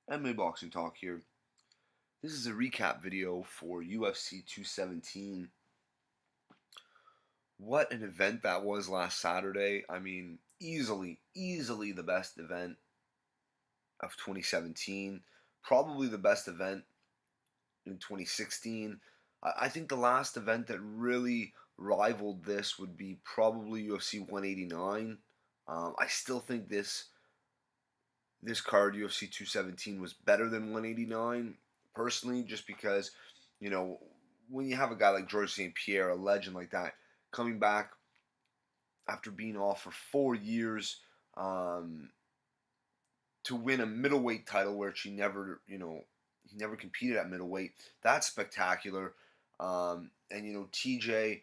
MMA Boxing Talk here. This is a recap video for UFC 217. What an event that was last Saturday. I mean, easily the best event of 2017. Probably the best event in 2016. I think the last event that really rivaled this would be probably UFC 189. I still think this card, UFC 217, was better than 189, personally, just because, you know, when you have a guy like George St-Pierre, a legend like that, coming back after being off for 4 years, um, to win a middleweight title, where he never competed at middleweight, that's spectacular. And, TJ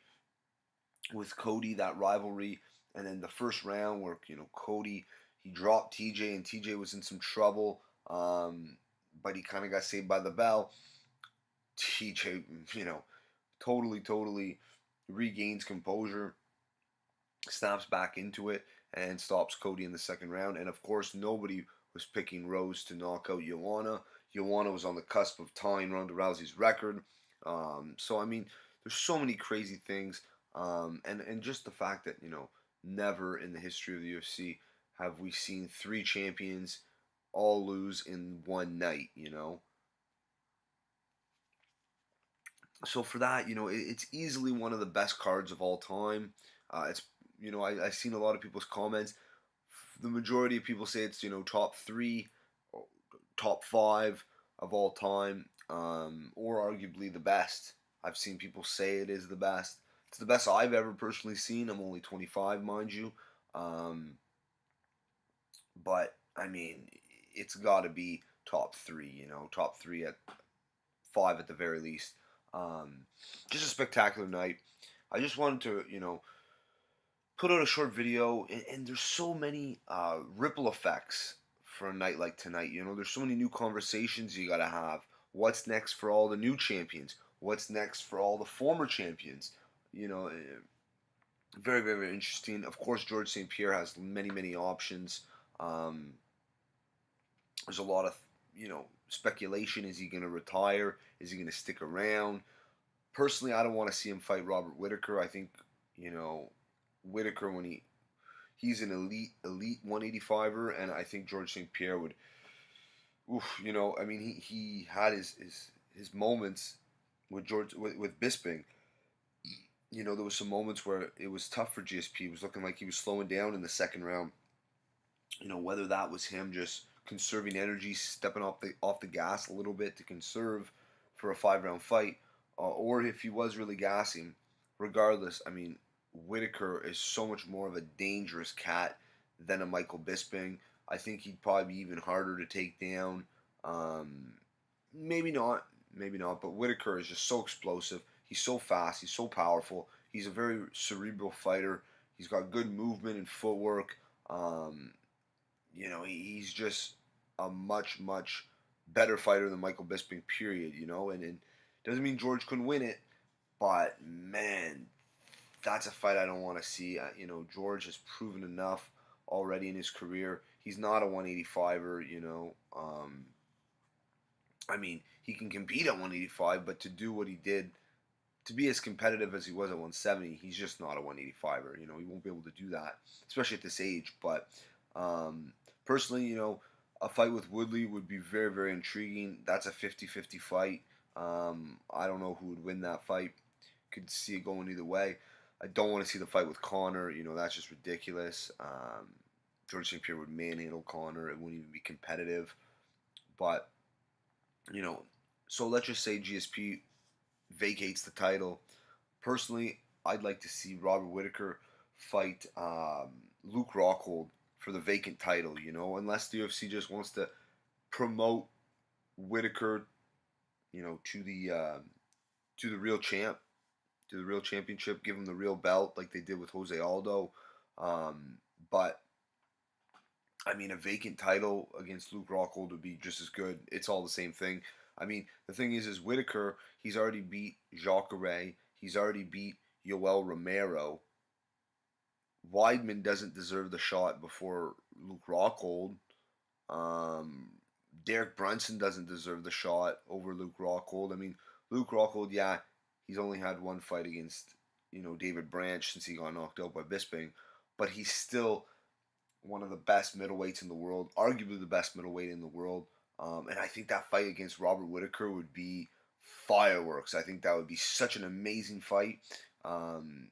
with Cody, that rivalry, and then the first round where, Cody, he dropped TJ and TJ was in some trouble, but he kind of got saved by the bell. TJ, totally regains composure, snaps back into it, and stops Cody in the second round. And of course, nobody was picking Rose to knock out Joanna. Joanna was on the cusp of tying Ronda Rousey's record. So I mean, there's so many crazy things, and just the fact that never in the history of the UFC have we seen three champions all lose in one night. So for that, it's easily one of the best cards of all time. It's I've seen a lot of people's comments. The majority of people say it's top three, top five of all time, or arguably the best. I've seen people say it is the best. It's the best I've ever personally seen. I'm only 25, mind you, um, but I mean, it's got to be top three. Top three at five at the very least. Um, just a spectacular night. I just wanted to, put out a short video, and there's so many ripple effects for a night like tonight. There's so many new conversations you gotta have. What's next for all the new champions? What's next for all the former champions? Very, very interesting. Of course, George St. Pierre has many options. Um, there's a lot of, speculation. Is he going to retire? Is he going to stick around? Personally, I don't want to see him fight Robert Whitaker. I think, Whitaker, when he's an elite 185er, and I think George St. Pierre would, I mean, he had his moments with with Bisping. There was some moments where it was tough for GSP. It was looking like he was slowing down in the second round. Whether that was him just conserving energy, stepping off the gas a little bit to conserve for a 5 round fight, or if he was really gassing. Regardless, I mean, Whitaker is so much more of a dangerous cat than a Michael Bisping. I think he'd probably be even harder to take down. Um, maybe not, but Whitaker is just so explosive. He's so fast. He's so powerful. He's a very cerebral fighter. He's got good movement and footwork. Um, he's just a much better fighter than Michael Bisping. Period. And doesn't mean George couldn't win it, but man, that's a fight I don't want to see. George has proven enough already in his career. He's not a 185er. I mean, he can compete at 185, but to do what he did, to be as competitive as he was at 170, he's just not a 185er. He won't be able to do that, especially at this age. But personally, a fight with Woodley would be very, very intriguing. That's a 50-50 fight. I don't know who would win that fight. Could see it going either way. I don't want to see the fight with Conor. That's just ridiculous. George St. Pierre would manhandle Conor. It wouldn't even be competitive. But, so let's just say GSP vacates the title. Personally, I'd like to see Robert Whitaker fight Luke Rockhold for the vacant title. Unless the UFC just wants to promote Whitaker, to the real champ, to the real championship, give him the real belt like they did with Jose Aldo. But I mean, a vacant title against Luke Rockhold would be just as good. It's all the same thing. I mean, the thing is Whitaker, he's already beat Jacare. He's already beat Yoel Romero. Weidman doesn't deserve the shot before Luke Rockhold. Um, Derek Brunson doesn't deserve the shot over Luke Rockhold. I mean, Luke Rockhold, yeah, he's only had one fight against, David Branch since he got knocked out by Bisping, but he's still one of the best middleweights in the world, arguably the best middleweight in the world. And I think that fight against Robert Whitaker would be fireworks. I think that would be such an amazing fight. Um,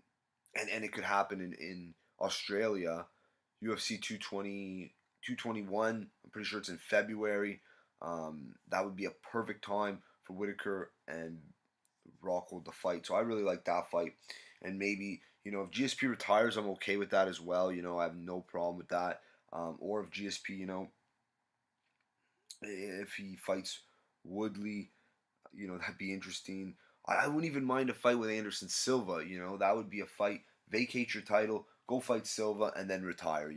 and it could happen in Australia, UFC 220, 221. I'm pretty sure it's in February. That would be a perfect time for Whitaker and Rockhold to fight. So I really like that fight. And maybe, if GSP retires, I'm okay with that as well. I have no problem with that. Or if GSP, if he fights Woodley, that'd be interesting. I wouldn't even mind a fight with Anderson Silva. That would be a fight. Vacate your title, go fight Silva, and then retire.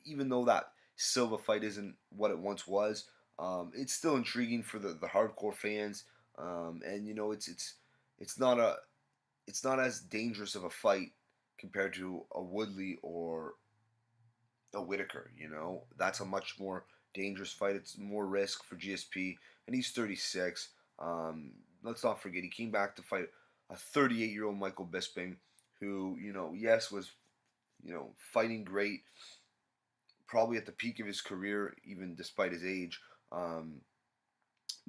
Even though that Silva fight isn't what it once was, it's still intriguing for the hardcore fans. And it's not a it's not as dangerous of a fight compared to a Woodley or a Whitaker. That's a much more dangerous fight. It's more risk for GSP, and he's 36. Let's not forget he came back to fight a 38-year-old Michael Bisping, who yes was fighting great, probably at the peak of his career, even despite his age.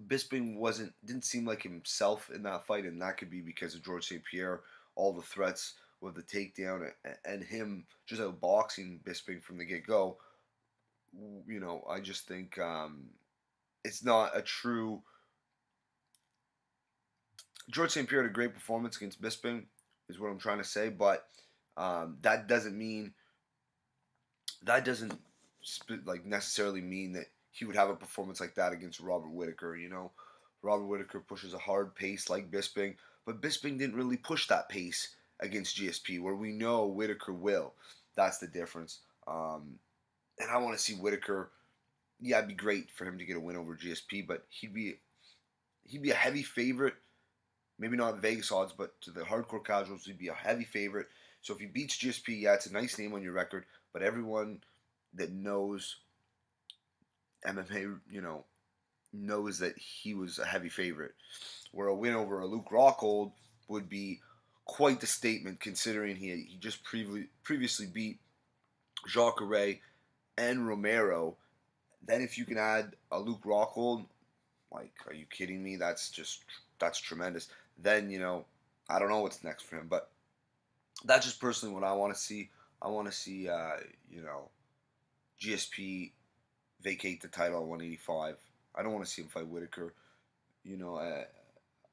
Bisping didn't seem like himself in that fight, and that could be because of George St-Pierre, all the threats with the takedown, and him just outboxing Bisping from the get go. I just think it's not a true. George St-Pierre had a great performance against Bisping, is what I'm trying to say, but that doesn't necessarily mean that he would have a performance like that against Robert Whitaker. Robert Whitaker pushes a hard pace like Bisping, but Bisping didn't really push that pace against GSP, where we know Whitaker will. That's the difference. And I want to see Whitaker. Yeah, it'd be great for him to get a win over GSP, but he'd be a heavy favorite. Maybe not Vegas odds, but to the hardcore casuals, he'd be a heavy favorite. So if he beats GSP, yeah, it's a nice name on your record. But everyone that knows MMA, knows that he was a heavy favorite. Where a win over a Luke Rockhold would be quite the statement, considering he just previously beat Jacare and Romero. Then if you can add a Luke Rockhold, are you kidding me? That's tremendous. Then I don't know what's next for him, but that's just personally what I want to see. I want to see GSP vacate the title at 185. I don't want to see him fight Whitaker. You know,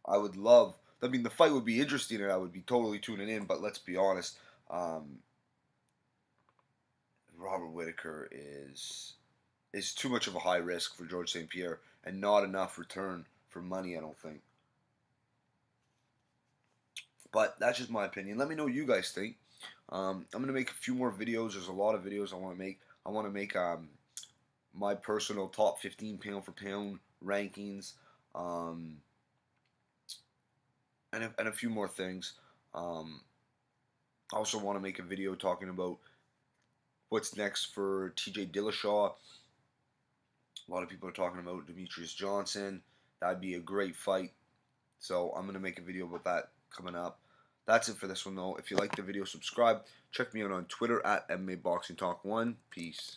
I would love. I mean, the fight would be interesting, and I would be totally tuning in. But let's be honest, Robert Whitaker is too much of a high risk for George St. Pierre, and not enough return for money. I don't think. But that's just my opinion. Let me know what you guys think. I'm gonna make a few more videos. There's a lot of videos I want to make. I want to make my personal top 15 pound for pound rankings, um, and a few more things. I also want to make a video talking about what's next for TJ Dillashaw. A lot of people are talking about Demetrius Johnson. That'd be a great fight. So I'm going to make a video about that coming up. That's it for this one, though. If you like the video, subscribe. Check me out on Twitter at MMA Boxing Talk 1. Peace.